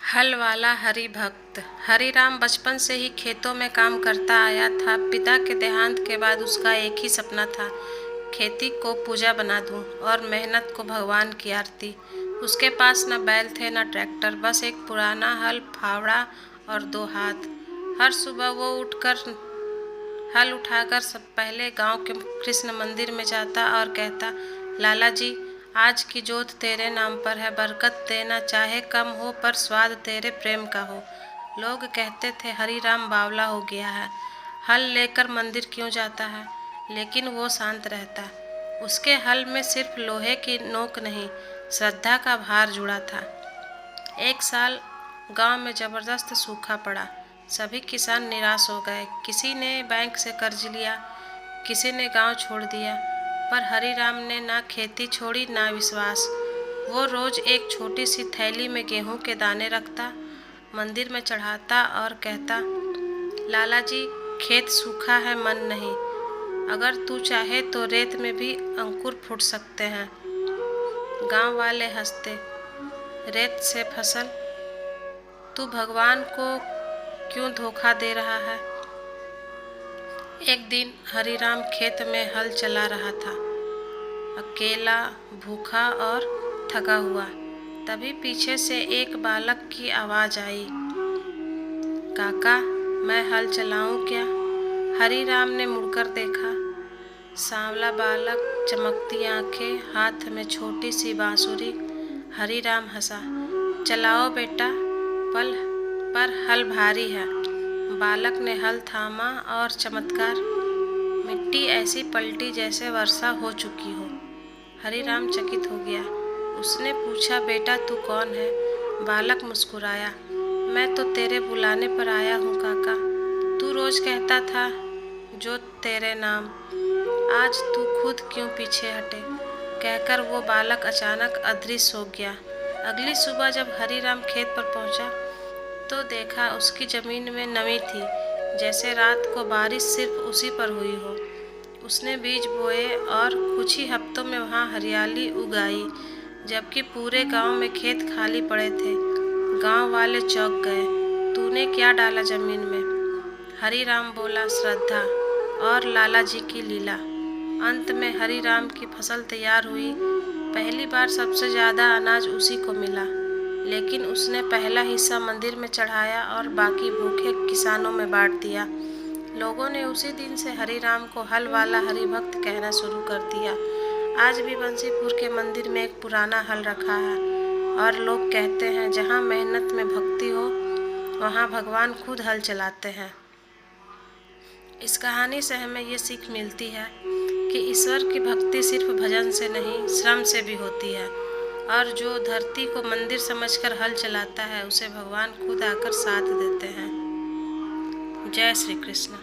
हल वाला हरि भक्त। हरिराम बचपन से ही खेतों में काम करता आया था। पिता के देहांत के बाद उसका एक ही सपना था, खेती को पूजा बना दूं और मेहनत को भगवान की आरती। उसके पास न बैल थे न ट्रैक्टर, बस एक पुराना हल, फावड़ा और दो हाथ। हर सुबह वो उठकर हल उठाकर सब पहले गांव के कृष्ण मंदिर में जाता और कहता, लाला जी, आज की जोत तेरे नाम पर है, बरकत देना, चाहे कम हो पर स्वाद तेरे प्रेम का हो। लोग कहते थे हरिराम बावला हो गया है, हल लेकर मंदिर क्यों जाता है, लेकिन वो शांत रहता। उसके हल में सिर्फ लोहे की नोक नहीं, श्रद्धा का भार जुड़ा था। एक साल गांव में जबरदस्त सूखा पड़ा। सभी किसान निराश हो गए। किसी ने बैंक से कर्ज लिया, किसी ने गांव छोड़ दिया, पर हरिराम ने ना खेती छोड़ी ना विश्वास। वो रोज एक छोटी सी थैली में गेहूं के दाने रखता, मंदिर में चढ़ाता और कहता, लाला जी, खेत सूखा है, मन नहीं। अगर तू चाहे तो रेत में भी अंकुर फूट सकते हैं। गांव वाले हंसते, रेत से फसल, तू भगवान को क्यों धोखा दे रहा है। एक दिन हरिराम खेत में हल चला रहा था, अकेला, भूखा और थका हुआ। तभी पीछे से एक बालक की आवाज आई, काका, मैं हल चलाऊं क्या। हरिराम ने मुड़कर देखा। सांवला बालक, चमकती आंखें, हाथ में छोटी सी बांसुरी। हरिराम हंसा, चलाओ बेटा, पर हल भारी है। बालक ने हल थामा और चमत्कार, मिट्टी ऐसी पलटी जैसे वर्षा हो चुकी हो। हरिराम चकित हो गया। उसने पूछा, बेटा तू कौन है। बालक मुस्कुराया, मैं तो तेरे बुलाने पर आया हूँ काका। तू रोज कहता था जो तेरे नाम, आज तू खुद क्यों पीछे हटे। कहकर वो बालक अचानक अदृश्य हो गया। अगली सुबह जब हरिराम खेत पर पहुंचा तो देखा उसकी जमीन में नमी थी, जैसे रात को बारिश सिर्फ उसी पर हुई हो। उसने बीज बोए और कुछ ही हफ्तों में वहाँ हरियाली उगाई, जबकि पूरे गांव में खेत खाली पड़े थे। गांव वाले चौंक गए, तूने क्या डाला जमीन में। हरिराम बोला, श्रद्धा और लाला जी की लीला। अंत में हरिराम की फसल तैयार हुई। पहली बार सबसे ज़्यादा अनाज उसी को मिला, लेकिन उसने पहला हिस्सा मंदिर में चढ़ाया और बाकी भूखे किसानों में बांट दिया। लोगों ने उसी दिन से हरिराम को हल वाला हरिभक्त कहना शुरू कर दिया। आज भी बंसीपुर के मंदिर में एक पुराना हल रखा है और लोग कहते हैं, जहाँ मेहनत में भक्ति हो वहाँ भगवान खुद हल चलाते हैं। इस कहानी से हमें ये सीख मिलती है कि ईश्वर की भक्ति सिर्फ भजन से नहीं, श्रम से भी होती है, और जो धरती को मंदिर समझकर हल चलाता है उसे भगवान खुद आकर साथ देते हैं। जय श्री कृष्ण।